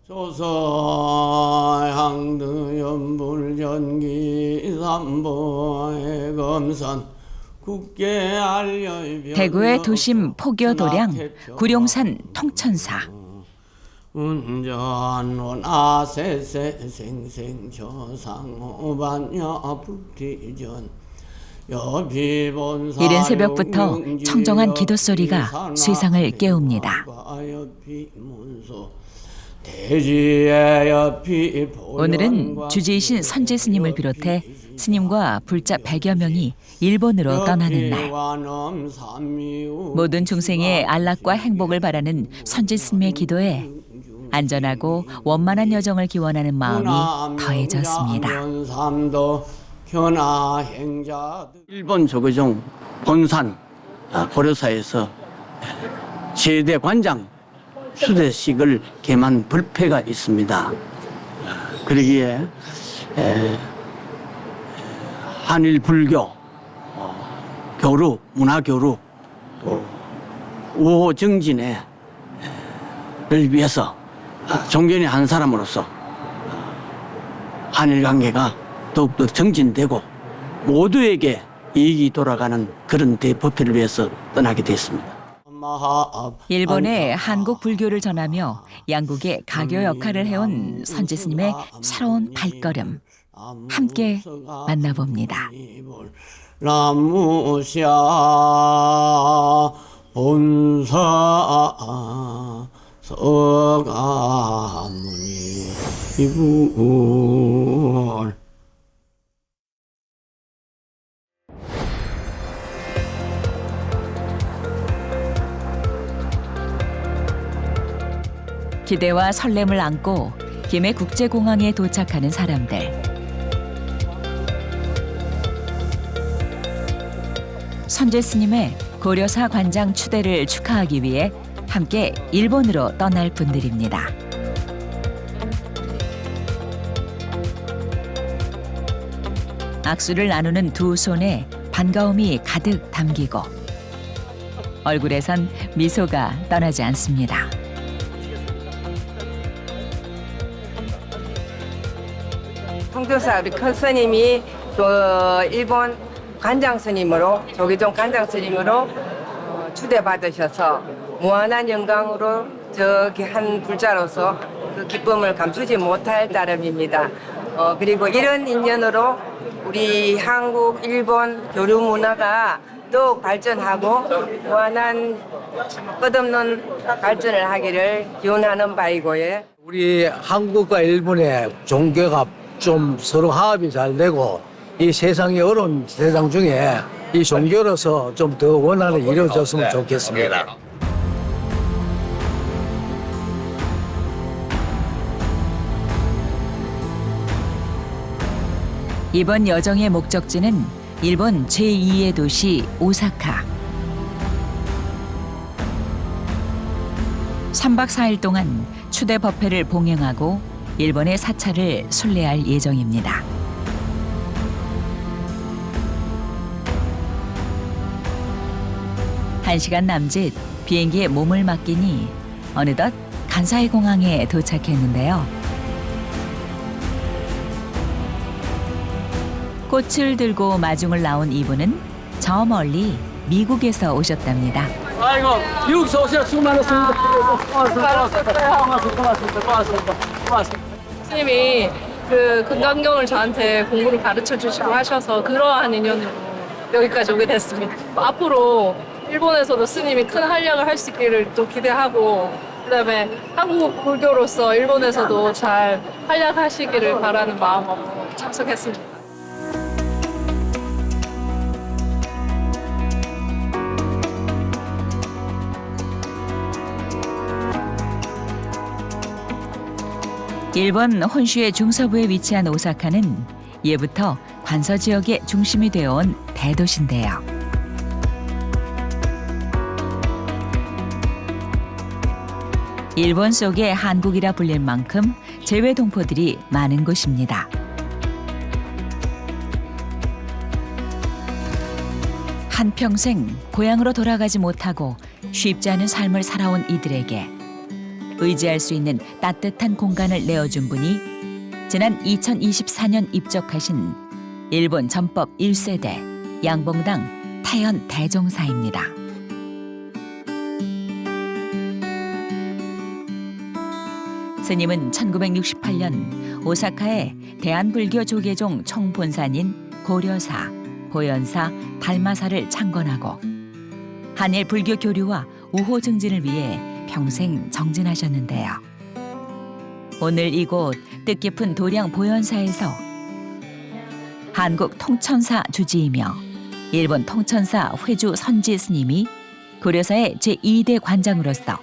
조서향두연불전기 삼보의 검산 대구의 도심 포교도량 구룡산 통천사. 운전원 아세세 생생저상오반야 불티전 이른 새벽부터 청정한 기도 소리가 세상을 깨웁니다. 오늘은 주지이신 선제 스님을 비롯해 스님과 불자 100여 명이 일본으로 떠나는 날. 모든 중생의 안락과 행복을 바라는 선제 스님의 기도에 안전하고 원만한 여정을 기원하는 마음이 더해졌습니다. 일본 조계종 본산 고려사에서 제대 관장 수대식을 개만 불패가 있습니다. 그러기에 한일 불교 교류, 문화 교류 또 우호 정진을 위해서 종견의 한 사람으로서 한일 관계가 더욱더 정진되고 모두에게 이익이 돌아가는 그런 대법회를 위해서 떠나게 됐습니다. 일본에 한국 불교를 전하며 양국의 가교 역할을 해온 선제 스님의 새로운 발걸음 함께 만나봅니다. 라무샤 본사 서가무니 이불 기대와 설렘을 안고 김해 국제공항에 도착하는 사람들. 선제 스님의 고려사 관장 추대를 축하하기 위해 함께 일본으로 떠날 분들입니다. 악수를 나누는 두 손에 반가움이 가득 담기고 얼굴에선 미소가 떠나지 않습니다. 통도사 우리 큰 스님이 일본 관장 스님으로 조계종 관장 스님으로 추대받으셔서 무한한 영광으로 저기 한 불자로서 그 기쁨을 감추지 못할 따름입니다. 그리고 이런 인연으로 우리 한국 일본 교류 문화가 더욱 발전하고 무한한 끝없는 발전을 하기를 기원하는 바이고요. 우리 한국과 일본의 종교가 좀 서로 화합이 잘 되고 이 세상이 어려운 세상 중에 이 종교로서 좀 더 원한이 이루어졌으면 좋겠습니다. 이번 여정의 목적지는 일본 제2의 도시 오사카. 3박 4일 동안 추대 법회를 봉행하고 일본의 사찰을 순례할 예정입니다. 한 시간 남짓 비행기에 몸을 맡기니 어느덧 간사이 공항에 도착했는데요. 꽃을 들고 마중을 나온 이분은 저 멀리 미국에서 오셨답니다. 아이고 미국에서 오셔서 수고 많았습니다. 고맙습니다. 스님이 그 금강경을 저한테 공부를 가르쳐 주시고 하셔서 그러한 인연으로 여기까지 오게 됐습니다. 앞으로 일본에서도 스님이 큰 활약을 할 수 있기를 또 기대하고 그다음에 한국 불교로서 일본에서도 잘 활약하시기를 바라는 마음으로 참석했습니다. 일본 혼슈의 중서부에 위치한 오사카는 예부터 관서 지역의 중심이 되어온 대도시인데요. 일본 속의 한국이라 불릴 만큼 재외 동포들이 많은 곳입니다. 한평생 고향으로 돌아가지 못하고 쉽지 않은 삶을 살아온 이들에게 의지할 수 있는 따뜻한 공간을 내어준 분이 지난 2024년 입적하신 일본 전법 1세대 양봉당 태연 대종사입니다. 스님은 1968년 오사카의 대한불교 조계종 총본산인 고려사, 보현사, 달마사를 창건하고 한일 불교 교류와 우호 증진을 위해 평생 정진하셨는데요. 오늘 이곳 뜻깊은 도량 보현사에서 한국 통천사 주지이며 일본 통천사 회주 선지 스님이 고려사의 제2대 관장으로서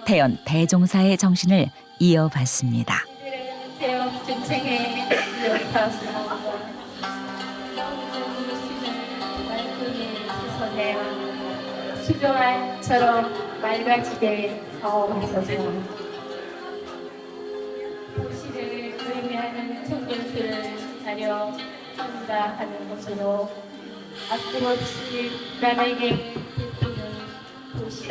태연 대종사의 정신을 이어받습니다. 수조알처럼 맑아지게 하옵소서. 도시를 의미하는 청년들을 하려 전가하는 것으로 아낌없이 남에게 베푸는 도시의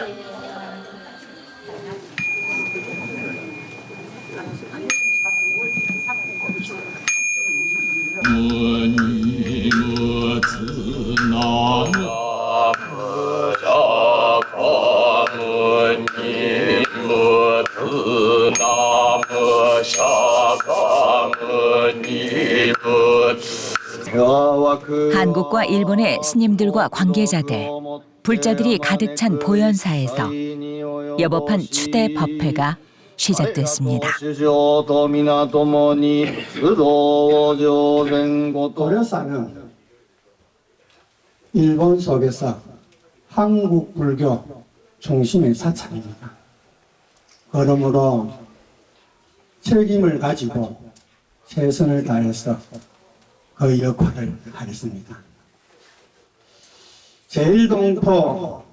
한국과 일본의 스님들과 관계자들, 불자들이 가득 찬 보현사에서 여법한 추대 법회가 시작됐습니다. 고려사는 일본 속에서 한국 불교 중심의 사찰입니다. 그러므로 책임을 가지고 최선을 다해서 그 역할을 하겠습니다. 제1동포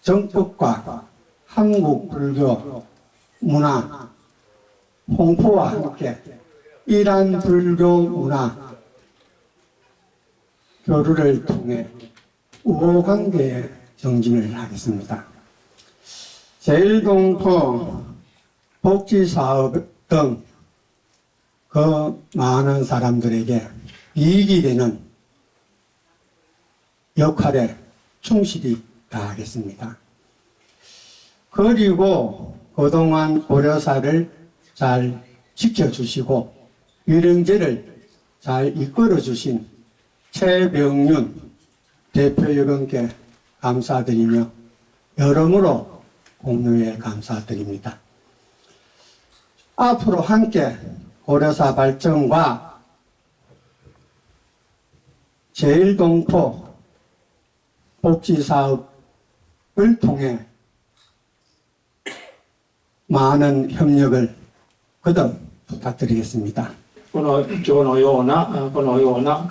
정법과 한국 불교 문화 홍보와 함께 이란 불교 문화 교류를 통해 우호관계의 정진을 하겠습니다. 제1동포 복지사업 등 그 많은 사람들에게 이익이 되는 역할에 충실히 다하겠습니다. 그리고 그동안 고려사를 잘 지켜주시고 위령제를 잘 이끌어주신 최병윤 대표여러분께 감사드리며 여러모로 공로에 감사드립니다. 앞으로 함께 고려사 발전과 제1동포 복지사업을 통해 많은 협력을 거듭 부탁드리겠습니다. この今日のような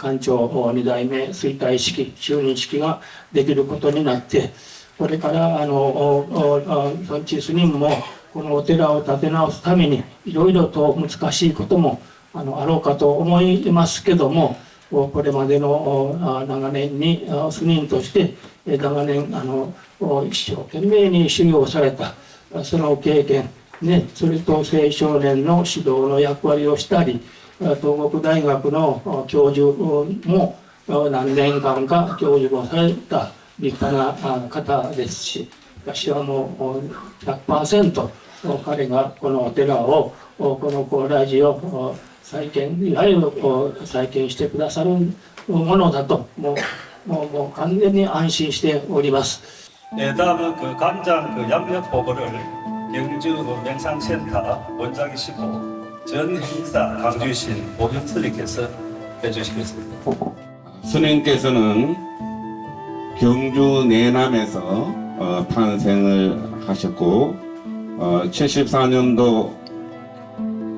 館長2代目衰退式就任式ができることになって、これから尊智スニムもこのお寺を建て直すためにいろいろと難しいこともあろうかと思いますけども、これまでの長年にスニムとして長年一生懸命に修行されたその経験、ね、それと青少年の指導の役割をしたり、東国大学の教授も何年間か教授をされた立派な方ですし、私はもう 100% 彼がこのお寺をこの高麗寺を再建、いわゆる再建してくださるものだともう完全に安心しております。 다음은 그 관장 그 양력 보고를 경주 명상센터 원장이시고 전 행사 강주신 오형스님께서 해주시겠습니다. 스님께서는 경주 내남에서 탄생을 하셨고 74년도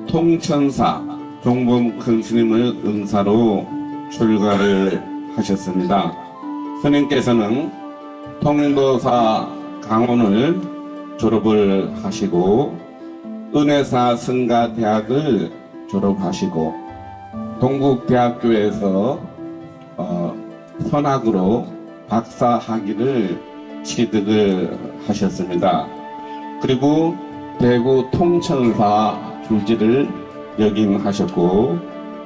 통천사 종범 큰 스님을 응사로 출가를 하셨습니다. 스님께서는 통도사 강원을 졸업을 하시고 은혜사 승가대학을 졸업하시고 동국대학교에서 선학으로 박사 학위를 취득을 하셨습니다. 그리고 대구 통천사 주지를 역임하셨고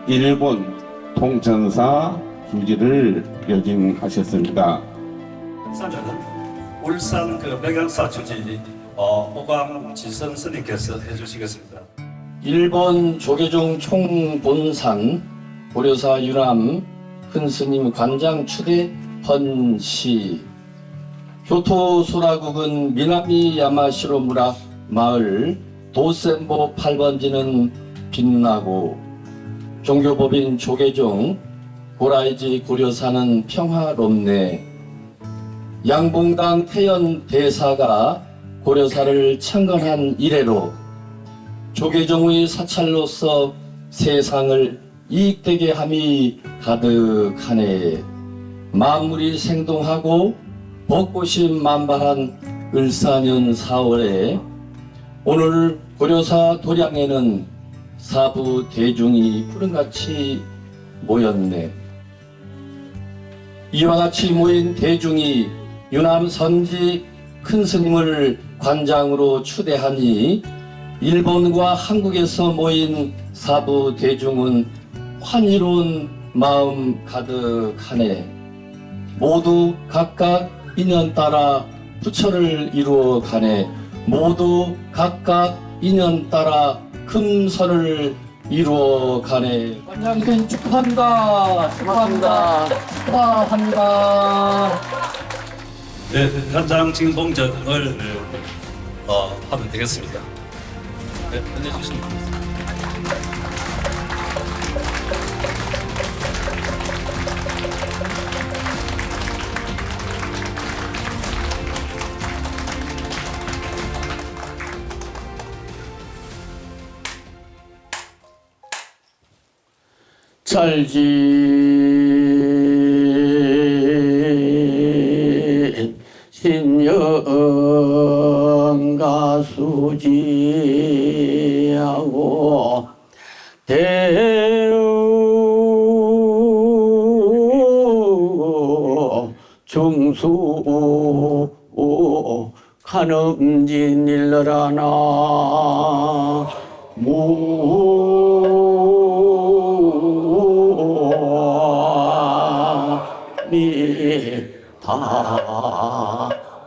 일본 통천사 주지를 역임하셨습니다. 사전은 울산 그 백양사 주지 호광지선 스님께서 해주시겠습니다. 일본 조계종 총본산 고려사 유람 큰스님 관장 추대 헌시 교토소라국은 미나미 야마시로 무라 마을 도센보 8번지는 빛나고 종교법인 조계종 고라이지 고려사는 평화롭네. 양봉당 태연 대사가 고려사를 창건한 이래로 조계종의 사찰로서 세상을 이익되게 함이 가득하네. 만물이 생동하고 벚꽃이 만발한 을사년 4월에 오늘 고려사 도량에는 사부 대중이 푸른같이 모였네. 이와 같이 모인 대중이 유남 선지 큰 스님을 관장으로 추대하니 일본과 한국에서 모인 사부 대중은 환희로운 마음 가득하네. 모두 각각 인연 따라 부처를 이루어 가네. 모두 각각 인연 따라 금선을 이루어 가네. 관장님 축하합니다. 축하합니다. 축하합니다. 네, 현장 징봉전을 하면 되겠습니다. 네, 끝내주시면 되겠습니다. 찰진 신영가수지하고 대우 중수 간음진 일러라나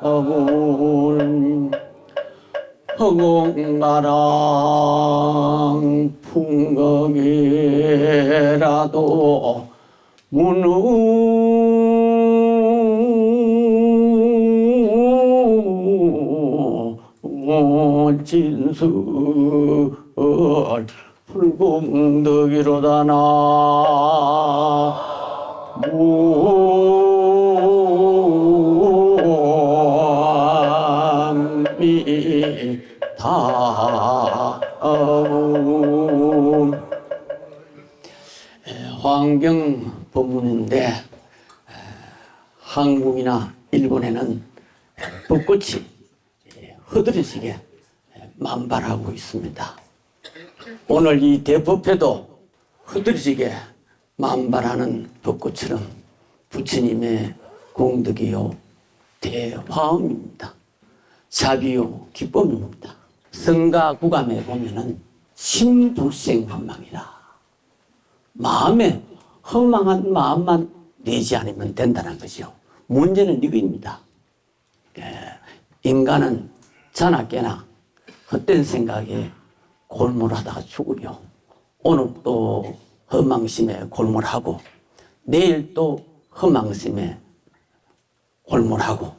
다문 허공가랑 풍경이라도 진술 불공덕이로다나 환경 법문인데 한국이나 일본에는 벚꽃이 흐드러지게 만발하고 있습니다. 오늘 이 대법회도 흐드러지게 만발하는 벚꽃처럼 부처님의 공덕이요 대화음입니다. 자비요 기쁨입니다. 성가 구감에 보면은 심불생헌망이라 마음에 허망한 마음만 내지 않으면 된다는 것이요. 문제는 이거입니다. 인간은 자나 깨나 헛된 생각에 골몰하다가 죽으려. 오늘 또 허망심에 골몰하고 내일 또 허망심에 골몰하고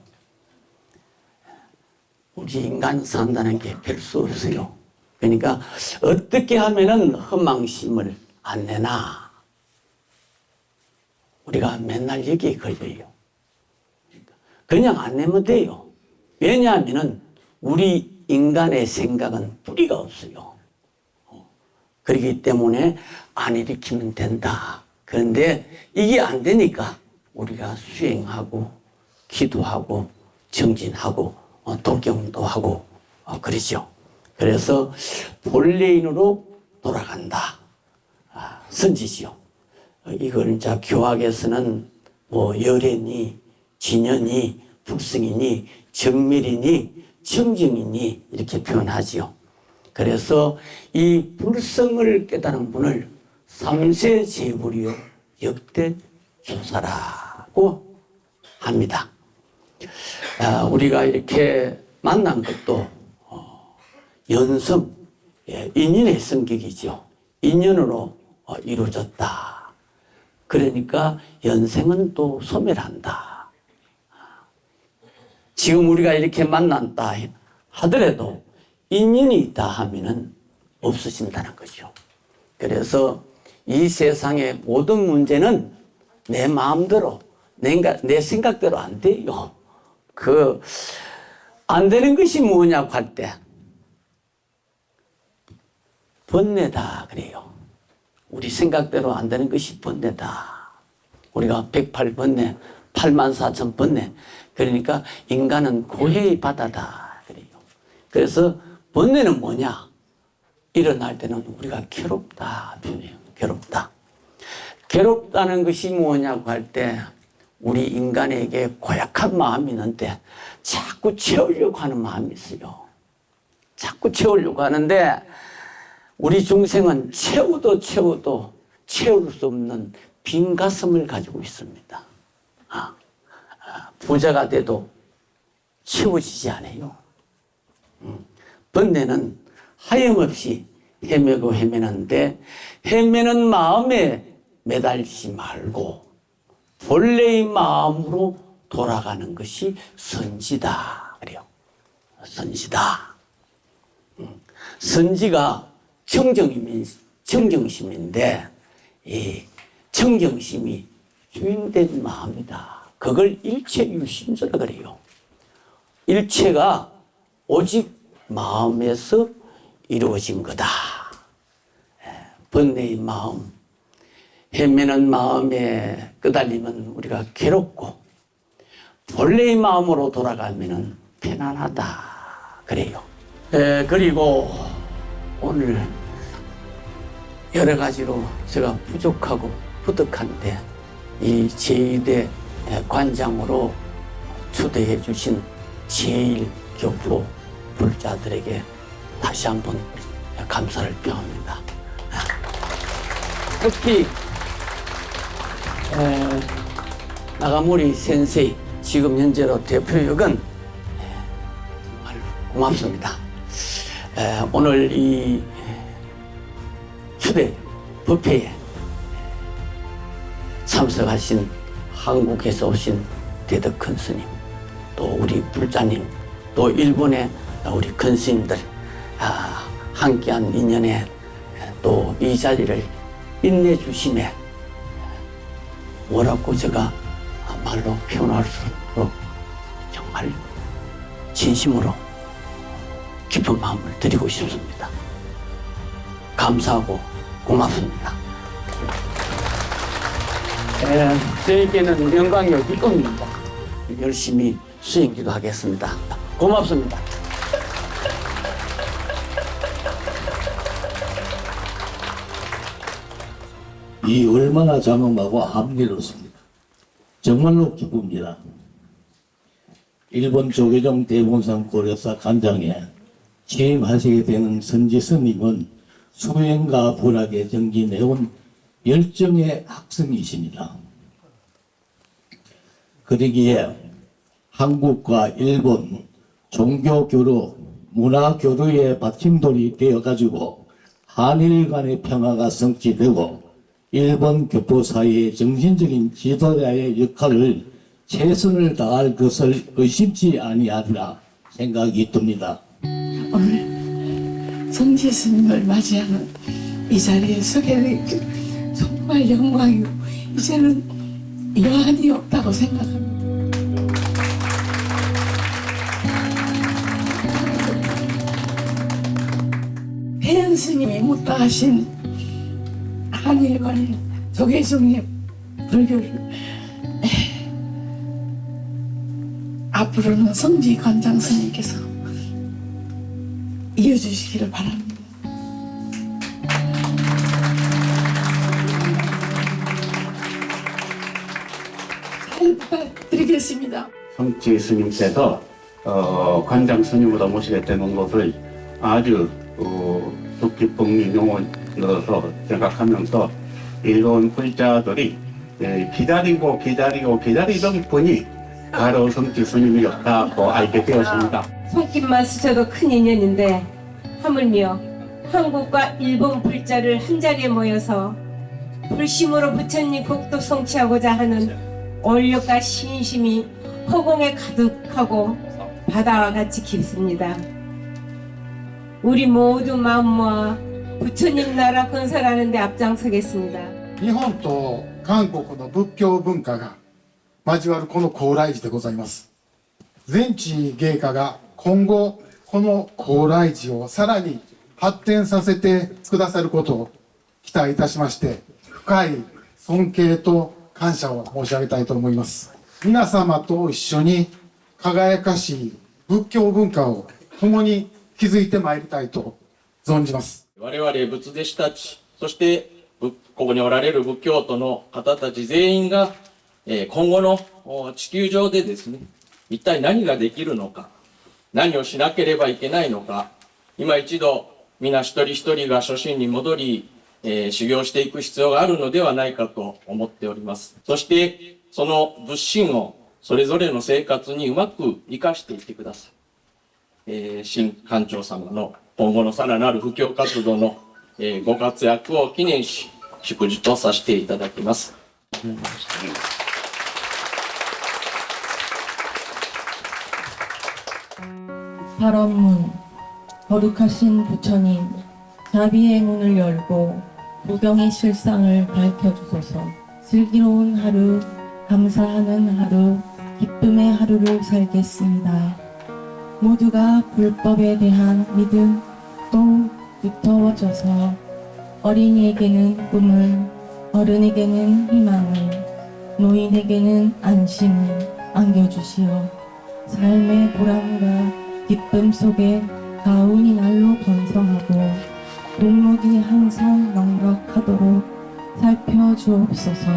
우리 인간 산다는 게 별 수 없어요. 그러니까 어떻게 하면은 허망심을 안 내나 우리가 맨날 여기에 걸려요. 그냥 안 내면 돼요. 왜냐하면은 우리 인간의 생각은 뿌리가 없어요. 그렇기 때문에 안 일으키면 된다. 그런데 이게 안 되니까 우리가 수행하고 기도하고 정진하고 독경도 하고 그러죠. 그래서 본래인으로 돌아간다. 선지지요. 이걸 이제 교학에서는 뭐 열애니, 진연이, 불승이니, 정밀이니 청정이니 이렇게 표현하지요. 그래서 이 불성을 깨달은 분을 삼세 제불이요 역대 조사라고 합니다. 우리가 이렇게 만난 것도 연성, 인연의 성격이죠. 인연으로 이루어졌다. 그러니까 연생은 또 소멸한다. 지금 우리가 이렇게 만났다 하더라도 인연이 있다 하면은 없어진다는 거죠. 그래서 이 세상의 모든 문제는 내 마음대로, 내 생각대로 안 돼요. 안 되는 것이 뭐냐고 할 때, 번뇌다 그래요. 우리 생각대로 안 되는 것이 번뇌다. 우리가 108번뇌, 84,000번뇌. 그러니까 인간은 고해의 바다다 그래요. 그래서 번뇌는 뭐냐? 일어날 때는 우리가 괴롭다 표현해요. 괴롭다. 괴롭다는 것이 뭐냐고 할 때 우리 인간에게 고약한 마음이 있는데 자꾸 채우려고 하는 마음이 있어요. 자꾸 채우려고 하는데 우리 중생은 채워도 채울 수 없는 빈 가슴을 가지고 있습니다. 부자가 돼도 채워지지 않아요. 번뇌는 하염없이 헤매고 헤매는데 헤매는 마음에 매달리지 말고 본래의 마음으로 돌아가는 것이 선지다 그래요. 선지다. 선지가 청정심인데 이 청정심이 주인된 마음이다. 그걸 일체유심조라 그래요. 일체가 오직 마음에서 이루어진 거다. 번뇌의 마음, 헤매는 마음에 끄달리면 우리가 괴롭고 본래의 마음으로 돌아가면 편안하다 그래요. 그리고 오늘 여러 가지로 제가 부족하고 부득한데 이 제2대 관장으로 초대해 주신 제1교포 불자들에게 다시 한번 감사를 표합니다. 특히 나가모리 센세이 지금 현재로 대표역은 정말 고맙습니다. 오늘 이 추대 법회에 참석하신 한국에서 오신 대덕큰 스님, 또 우리 불자님, 또 일본의 우리 큰 스님들 함께한 인연에 또 이 자리를 빛내주심에 뭐라고 제가 말로 표현할 수 없도록 정말 진심으로 깊은 마음을 드리고 싶습니다. 감사하고 고맙습니다. 저에게는 영광이요 기쁨입니다. 열심히 수행기도 하겠습니다. 고맙습니다. 이 얼마나 장엄하고 감미롭습니다. 정말로 기쁩니다. 일본 조계종 대본산 고려사 관장에 취임하시게 되는 선지 스님은 수행과 불학에 정진해온 열정의 학생이십니다. 그러기에 한국과 일본 종교교류, 문화교류의 받침돌이 되어가지고 한일 간의 평화가 성취되고 일본 교포 사회의 정신적인 지도자의 역할을 최선을 다할 것을 의심치 아니하리라 생각이 듭니다. 오늘 성지 스님을 맞이하는 이 자리에 서게 되니 정말 영광이고 이제는 여한이 없다고 생각합니다. 배영 스님이 묻다하신 한일관 조계종의 불교를 앞으로는 성지 관장 스님께서 이어주시기를 바랍니다. 잘 부탁드리겠습니다. 성지 스님께서 관장 스님으로 모시게 되는 것을 아주 뜻깊은 인연으로서 생각하면서 일본 불자들이 기다리던 분이 바로 성지 스님이었다고 알게 되었습니다. 손길만 스쳐도 큰 인연인데 하물며 한국과 일본 불자를 한자리에 모여서 불심으로 부처님 국도 성취하고자 하는 원력과 신심이 허공에 가득하고 바다와 같이 깊습니다. 우리 모두 마음 모아 부처님 나라 건설하는 데 앞장서겠습니다. 日本と韓国の仏教文化が交わるこの高麗寺でございます。全知芸家が今後この高麗寺をさらに発展させてくださることを期待いたしまして、深い尊敬と感謝を申し上げたいと思います。皆様と一緒に輝かしい仏教文化を共に築いてまいりたいと存じます。我々仏弟子たち、そしてここにおられる仏教徒の方たち全員が今後の地球上でですね、一体何ができるのか、何をしなければいけないのか、今一度皆一人一人が初心に戻り、修行していく必要があるのではないかと思っております。そしてその仏心をそれぞれの生活にうまく生かしていってください。新館長様の今後のさらなる布教活動のご活躍を記念し、祝辞とさせていただきます。발언문 거룩하신 부처님 자비의 문을 열고 부경의 실상을 밝혀주소서. 슬기로운 하루, 감사하는 하루, 기쁨의 하루를 살겠습니다. 모두가 불법에 대한 믿음 또 두터워져서 어린이에게는 꿈을, 어른에게는 희망을, 노인에게는 안심을 안겨주시어 삶의 보람과 기쁨 속에 가온이 날로 번성하고 복록이 항상 넉넉하도록 살펴주옵소서.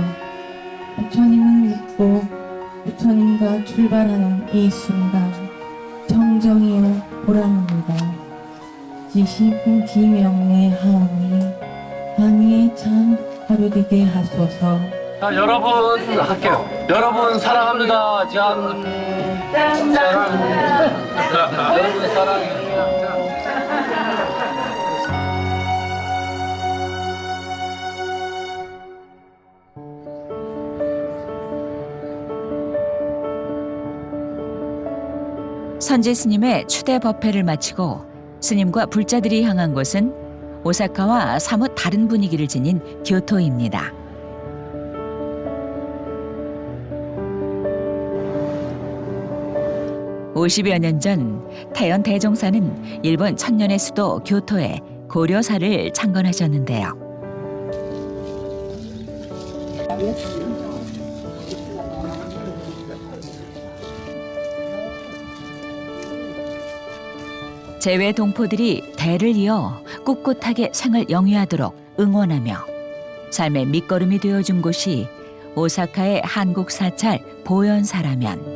부처님을 믿고 부처님과 출발하는 이 순간 정정이요 보람입니다. 지심 기명의 하오니 항의에 참 하루되게 하소서. 자, 여러분 할게요. 여러분 사랑합니다. 짠. 여러분 사랑해요. 선지 스님의 추대 법회를 마치고 스님과 불자들이 향한 곳은 오사카와 사뭇 다른 분위기를 지닌 교토입니다. (50여 년) 전 태연 대종사는 일본 천년의 수도 교토에 고려사를 창건하셨는데요. 재외 동포들이 대를 이어 꿋꿋하게 생을 영위하도록 응원하며 삶의 밑거름이 되어준 곳이 오사카의 한국 사찰 보현사라면,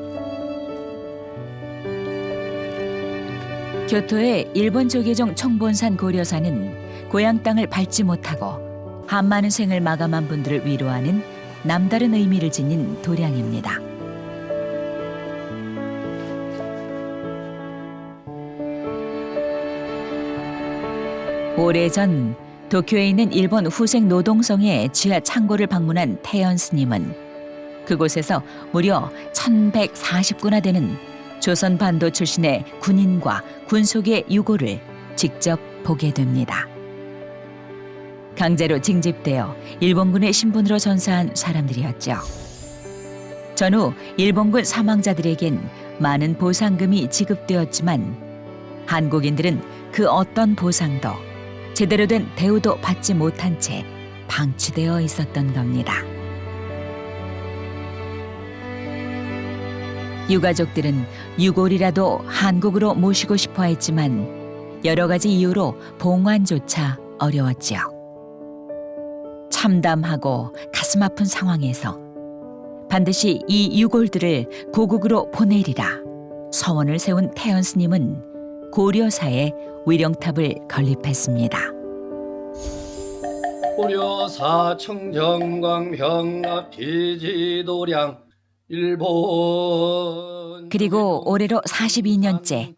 교토의 일본 조계종 청본산 고려사는 고향 땅을 밟지 못하고 한많은 생을 마감한 분들을 위로하는 남다른 의미를 지닌 도량입니다. 오래전 도쿄에 있는 일본 후생 노동성의 지하 창고를 방문한 태연 스님은 그곳에서 무려 1140구나 되는 조선 반도 출신의 군인과 군속의 유고를 직접 보게 됩니다. 강제로 징집되어 일본군의 신분으로 전사한 사람들이었죠. 전후 일본군 사망자들에겐 많은 보상금이 지급되었지만 한국인들은 그 어떤 보상도 제대로 된 대우도 받지 못한 채 방치되어 있었던 겁니다. 유가족들은 유골이라도 한국으로 모시고 싶어 했지만 여러 가지 이유로 봉환조차 어려웠지요. 참담하고 가슴 아픈 상황에서 반드시 이 유골들을 고국으로 보내리라 서원을 세운 태연 스님은 고려사에 위령탑을 건립했습니다. 고려사 청정광 병합 비지도량 일본. 그리고 올해로 42년째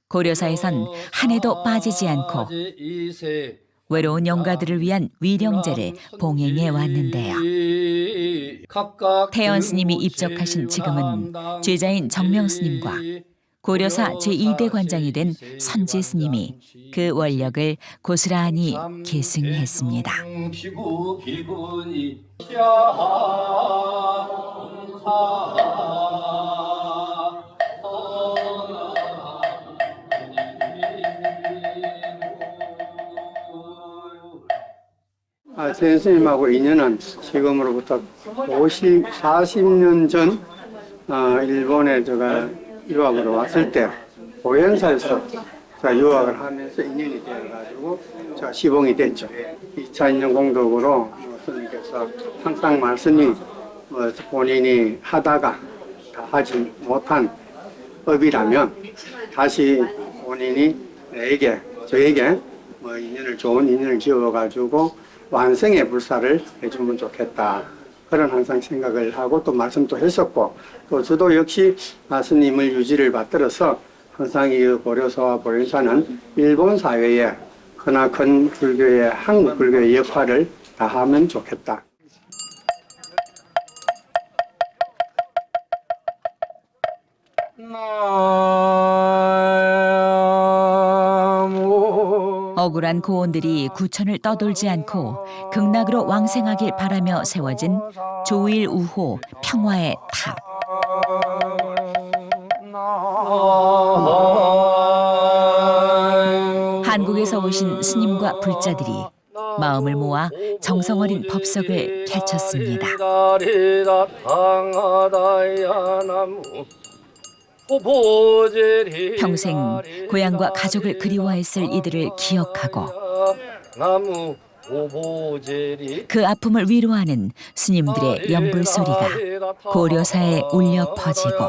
고려사에선 한 해도 빠지지 않고 외로운 영가들을 위한 위령제를 봉행해 왔는데요. 태연 스님이 입적하신 지금은 제자인 정명 스님과 고려사 제2대 관장이 된 선지 스님이 그 원력을 고스란히 계승했습니다. 태연 스님하고 인연은 지금으로부터 40년 전 일본에 제가 유학으로 왔을 때 고현사에서 제가 유학을 하면서 인연이 되어가지고 제가 시봉이 됐죠. 2차 인연 공덕으로 스님께서 항상 말씀이 본인이 하다가 다 하지 못한 법이라면 다시 본인이 저에게 좋은 인연을 지어가지고 완성의 불사를 해주면 좋겠다. 그런 항상 생각을 하고 또 말씀도 했었고, 또 저도 역시 스님을 유지를 받들어서 항상 이 고려사와 보현사는 일본 사회에 크나큰 불교의 한국 불교의 역할을 다하면 좋겠다. 억울한 고원들이 구천을 떠돌지 않고 극락으로 왕생하길 바라며 세워진 조일 우호 평화의 탑. 한국에서 오신 스님과 불자들이 마음을 모아 정성 어린 법석을 펼쳤습니다. 평생 고향과 가족을 그리워했을 이들을 기억하고 그 아픔을 위로하는 스님들의 연불 소리가 고려사에 울려 퍼지고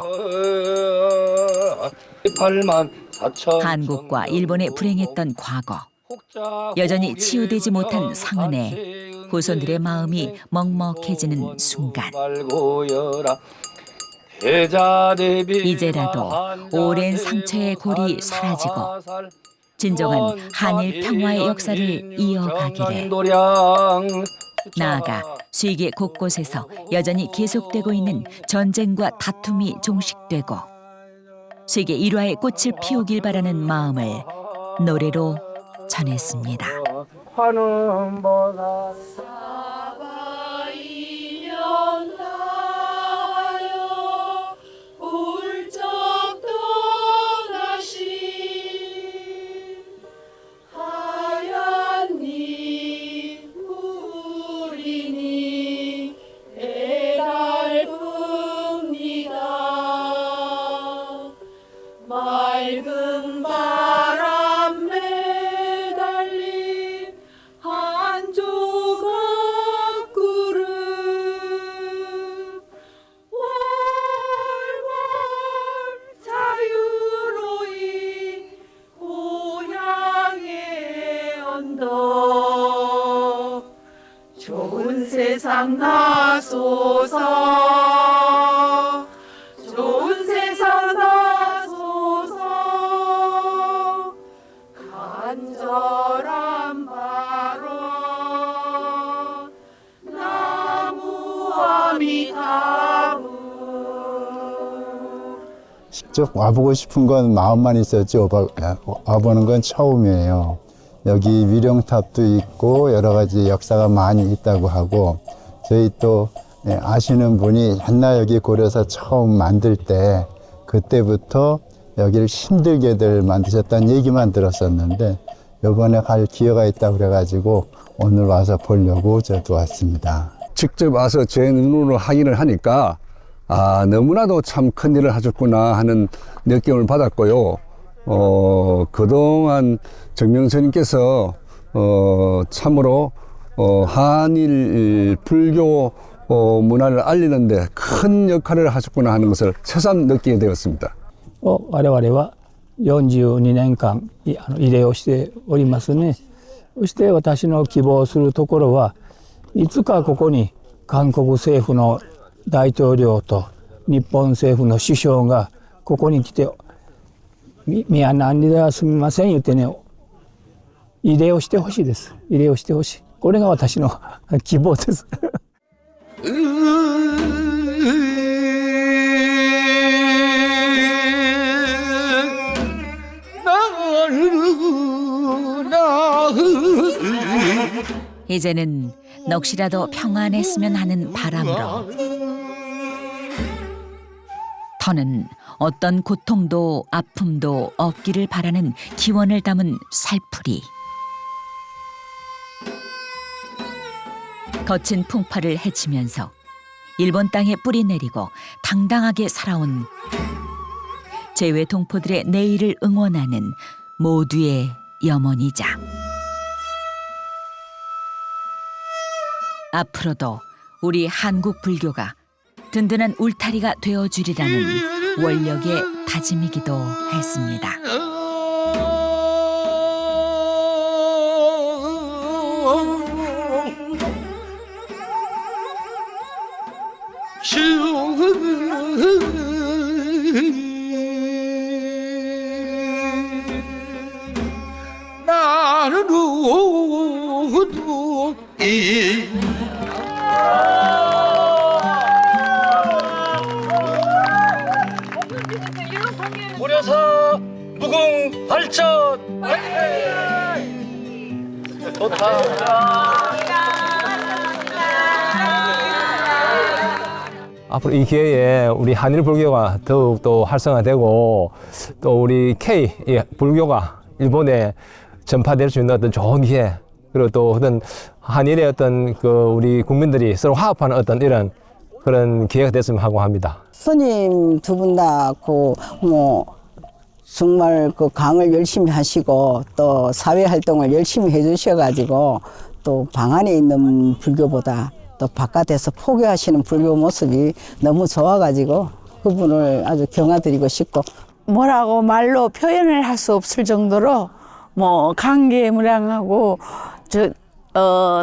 한국과 일본에 불행했던 과거, 여전히 치유되지 못한 상흔에 후손들의 마음이 먹먹해지는 순간, 이제라도 오랜 상처의 골이 사라지고 진정한 한일 평화의 역사를 이어가기를, 나아가 세계 곳곳에서 여전히 계속되고 있는 전쟁과 다툼이 종식되고 세계 일화의 꽃을 피우길 바라는 마음을 노래로 전했습니다. 맑은 바람에 달린 한 조각 구름, 월월 자유로이 고향의 언덕, 좋은 세상 나소서, 좋은 세상 나소서, 간절한 발언 나무 아미타불. 직접 와보고 싶은 건 마음만 있었지 와보는 건 처음이에요. 여기 위령탑도 있고 여러 가지 역사가 많이 있다고 하고, 저희 또 아시는 분이 옛날 여기 고려사 처음 만들 때 그때부터 여기를 힘들게들 만드셨다는 얘기만 들었었는데 이번에 갈 기회가 있다고 그래가지고 오늘 와서 보려고 저도 왔습니다. 직접 와서 제 눈으로 확인을 하니까 너무나도 참 큰일을 하셨구나 하는 느낌을 받았고요. 그동안 정명 스님께서 참으로 한일 불교 문화를 알리는데 큰 역할을 하셨구나 하는 것을 새삼 느끼게 되었습니다. を我々は42年間慰霊をしておりますね。そして私の希望するところはいつかここに韓国政府の大統領と日本政府の首相がここに来て宮なんではすみません言ってね、慰霊をしてほしいです。慰霊をしてほしい。これが私の希望です。이제는 넋이라도 평안했으면 하는 바람으로 더는 어떤 고통도 아픔도 없기를 바라는 기원을 담은 살풀이. 거친 풍파를 헤치면서 일본 땅에 뿌리 내리고 당당하게 살아온 재외 동포들의 내일을 응원하는 모두의 염원이자 앞으로도 우리 한국 불교가 든든한 울타리가 되어주리라는 원력의 다짐이기도 했습니다. 고려사 무궁 발전! 앞으로 이 기회에 우리 한일 불교가 더욱 또 활성화되고 또 우리 K 불교가 일본에 전파될 수 있는 어떤 좋은 기회, 그리고 또 어떤 한일의 어떤 그 우리 국민들이 서로 화합하는 어떤 이런 그런 기회가 됐으면 하고 합니다. 스님 두 분 다 정말 그 강을 열심히 하시고 또 사회 활동을 열심히 해주셔가지고 또 방 안에 있는 불교보다 또 바깥에서 포교하시는 불교 모습이 너무 좋아가지고 그분을 아주 경아드리고 싶고, 뭐라고 말로 표현을 할 수 없을 정도로 감개무량하고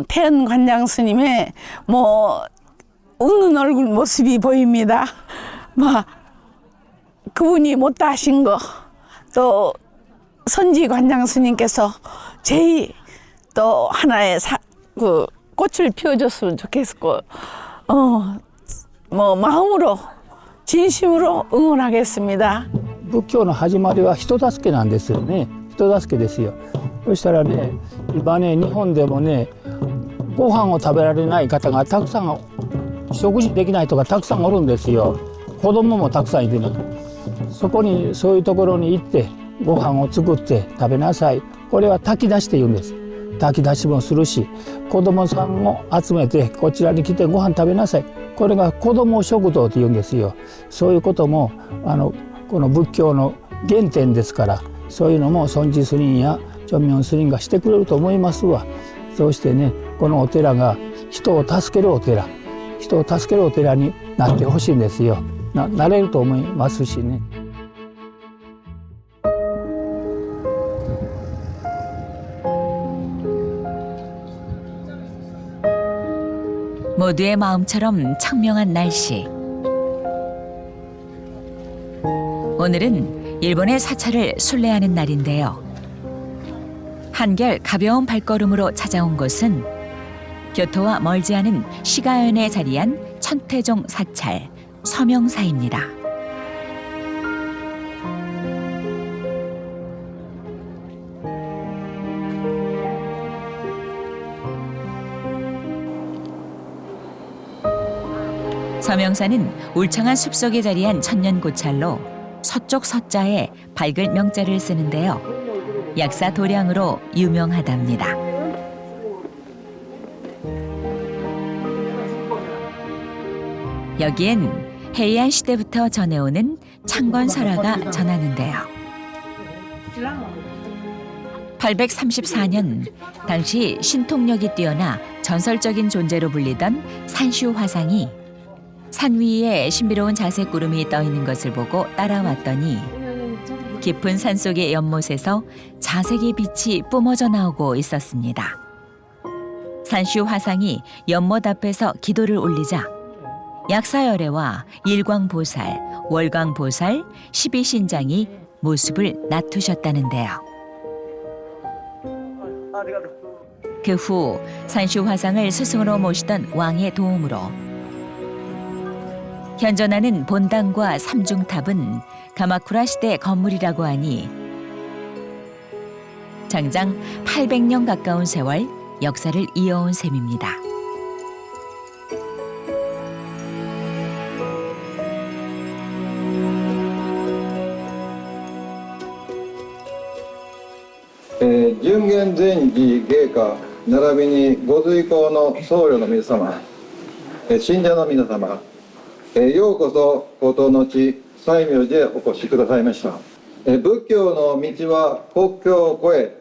태연 관장 스님의 웃는 얼굴 모습이 보입니다. 그분이 못다 하신 거, 또 선지 관장 스님께서 제일 또 하나의 꽃을 피워줬으면 좋겠고, 마음으로 진심으로 응원하겠습니다.仏教の始まりは人助けなんですよね。人助けですよ。そしたらね、今ね、日本でもね、ご飯を食べられない方がたくさん、食事できない人がたくさんおるんですよ。子供もたくさんいてね。そういうところに行ってご飯を作って食べなさい。これは炊き出しって言うんです。炊き出しもするし、子供さんを集めてこちらに来てご飯食べなさい。これが子供食堂って言うんですよ。そういうこともこの仏教の原点ですから、そういうのも尊寺スリンやチョンミョンスリンがしてくれると思いますわ。そうしてね、このお寺が人を助けるお寺、人を助けるお寺になってほしいんですよ。なれると思いますしね。모두의 마음처럼 청명한 날씨. 오늘은 일본의 사찰을 순례하는 날인데요. 한결 가벼운 발걸음으로 찾아온 곳은 교토와 멀지 않은 시가현에 자리한 천태종 사찰 서명사입니다. 서명사는 울창한 숲속에 자리한 천년고찰로 서쪽 서자에 밝을 명자를 쓰는데요. 약사 도량으로 유명하답니다. 여기엔 해이안 시대부터 전해오는 창건설화가 전하는데요. 834년 당시 신통력이 뛰어나 전설적인 존재로 불리던 산슈 화상이 산 위에 신비로운 자색 구름이 떠 있는 것을 보고 따라왔더니 깊은 산속의 연못에서 자색의 빛이 뿜어져 나오고 있었습니다. 산슈 화상이 연못 앞에서 기도를 올리자 약사열애와 일광보살, 월광보살, 12신장이 모습을 낮추셨다는데요. 그 후 산슈 화상을 스승으로 모시던 왕의 도움으로 현존하는 본당과 삼중탑은 가마쿠라 시대 건물이라고 하니 장장 800년 가까운 세월 역사를 이어온 셈입니다.純元禅師芸家並びにご随行の僧侶の皆様、信者の皆様、ようこそ古都の地西明寺へお越しくださいました。仏教の道は国境を越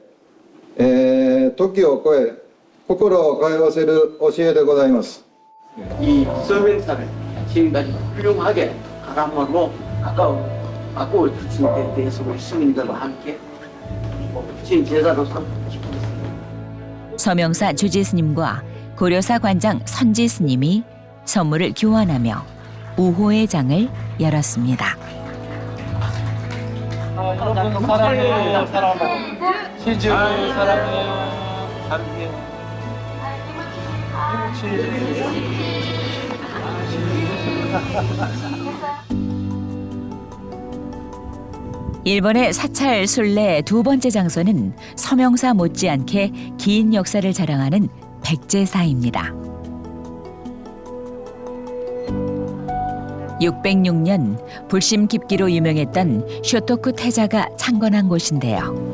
え、時を越え心を通わせる教えでございます。 이 서명사를 지금까지 훌륭하게 가람으로 바꿔 주신 데 대해서 우리 스님들과 함께 지금 제자로서 서명사 주지 스님과 고려사 관장 선지 스님이 선물을 교환하며 우호의 장을 열었습니다. 여러분 사랑해요, 사랑해요. 시주 사랑해요. 일본의 사찰 순례 두 번째 장소는 서명사 못지않게 긴 역사를 자랑하는 백제사입니다. 606년 불심 깊기로 유명했던 쇼토쿠 태자가 창건한 곳인데요.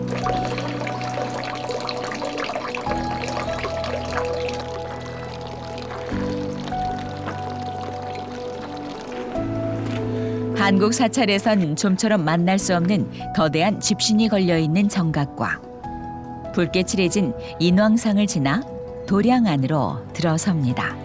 한국 사찰에선 좀처럼 만날 수 없는 거대한 집신이 걸려있는 정각과 붉게 칠해진 인왕상을 지나 도량 안으로 들어섭니다.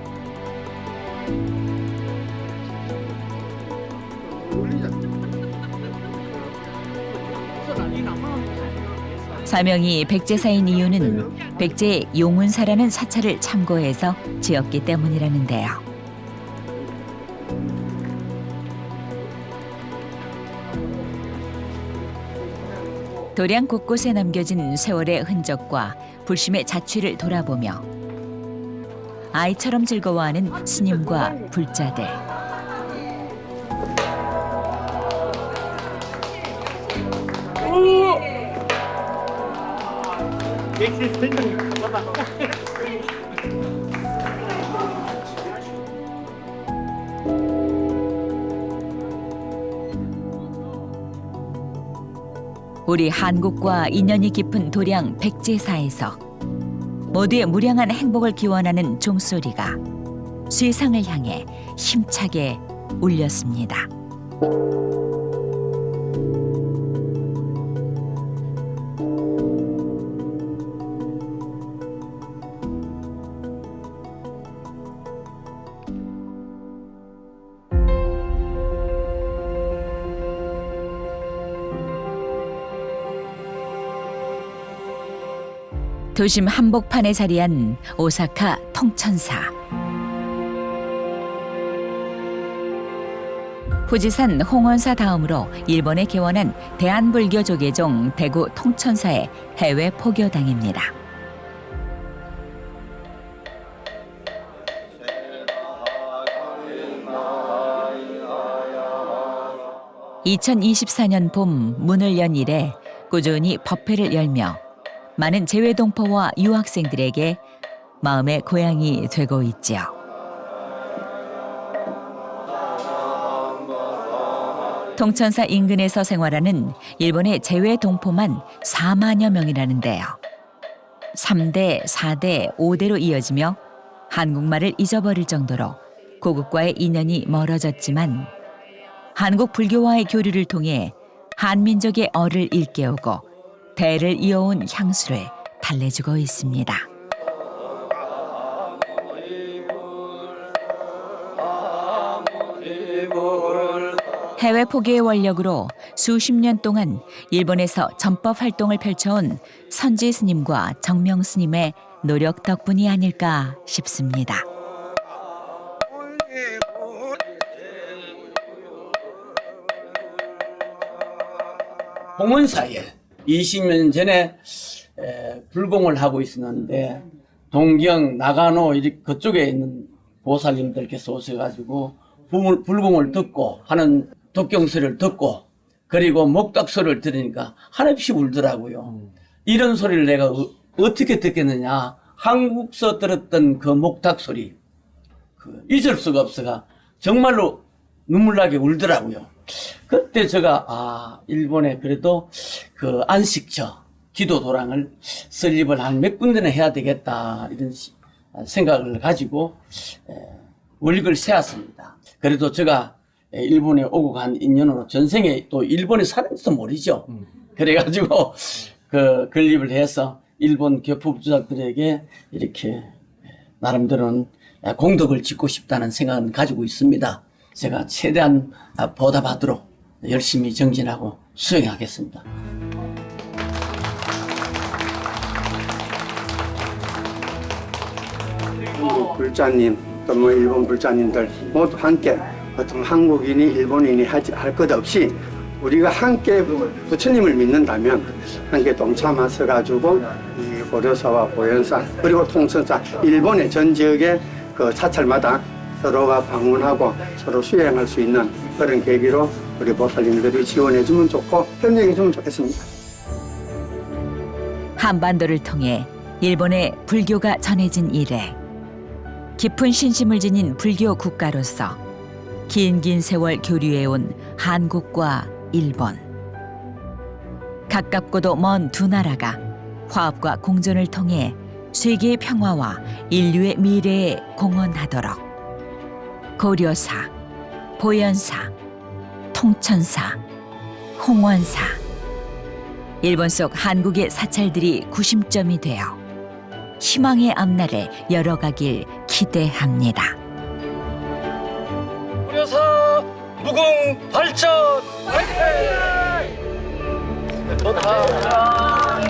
사명이 백제사인 이유는 백제의 용운사라는 사찰을 참고해서 지었기 때문이라는데요. 도량 곳곳에 남겨진 세월의 흔적과 불심의 자취를 돌아보며 아이처럼 즐거워하는 스님과 불자들. 우리 한국과 인연이 깊은 도량 백제사에서 모두의 무량한 행복을 기원하는 종소리가 세상을 향해 힘차게 울렸습니다. 도심 한복판에 자리한 오사카 통천사. 후지산 홍원사 다음으로 일본에 개원한 대한불교 조계종 대구 통천사의 해외 포교당입니다. (2024년) 봄 문을 연 이래 꾸준히 법회를 열며 많은 재외동포와 유학생들에게 마음의 고향이 되고 있지요. 통천사 인근에서 생활하는 일본의 재외동포만 4만여 명이라는데요. 3대, 4대, 5대로 이어지며 한국말을 잊어버릴 정도로 고국과의 인연이 멀어졌지만 한국 불교와의 교류를 통해 한민족의 얼을 일깨우고 대를 이어온 향수를 달래주고 있습니다. 해외 포교의 원력으로 수십 년 동안 일본에서 전법 활동을 펼쳐온 선지 스님과 정명 스님의 노력 덕분이 아닐까 싶습니다. 봉원사에 20년 전에 불공을 하고 있었는데 동경, 나가노 그쪽에 있는 보살님들께서 오셔가지고 불공을 듣고 하는 독경소리를 듣고 그리고 목탁 소리를 들으니까 한없이 울더라고요. 이런 소리를 내가 어떻게 듣겠느냐. 한국서 들었던 그 목탁 소리 잊을 수가 없어가 정말로 눈물나게 울더라고요. 그때 제가 일본에 그래도 그 안식처 기도 도랑을 설립을 한 몇 군데는 해야 되겠다 이런 생각을 가지고 원lik을 세웠습니다. 그래도 제가 일본에 오고 간 인연으로 전생에 또 일본에 사는지도 모르죠. 그래가지고 그 건립을 해서 일본 교포부족들에게 이렇게 나름대로는 공덕을 짓고 싶다는 생각을 가지고 있습니다. 제가 최대한 보답하도록 열심히 정진하고 수행하겠습니다. 한국 불자님 또 뭐 일본 불자님들 모두 함께 어떤 한국인이 일본인이 할 것 없이 우리가 함께 부처님을 믿는다면 함께 동참해서 가지고 이 고려사와 보현사 그리고 통천사 일본의 전 지역의 그 사찰마다 서로가 방문하고 서로 수행할 수 있는 그런 계기로 우리 보살님들이 지원해주면 좋고 협력해주면 좋겠습니다. 한반도를 통해 일본의 불교가 전해진 이래 깊은 신심을 지닌 불교 국가로서 긴 세월 교류해온 한국과 일본. 가깝고도 먼 두 나라가 화합과 공존을 통해 세계의 평화와 인류의 미래에 공헌하도록 고려사, 보현사, 통천사, 홍원사 일본 속 한국의 사찰들이 구심점이 되어 희망의 앞날을 열어가길 기대합니다. 고려사 무궁 발전 화이팅! 좋다.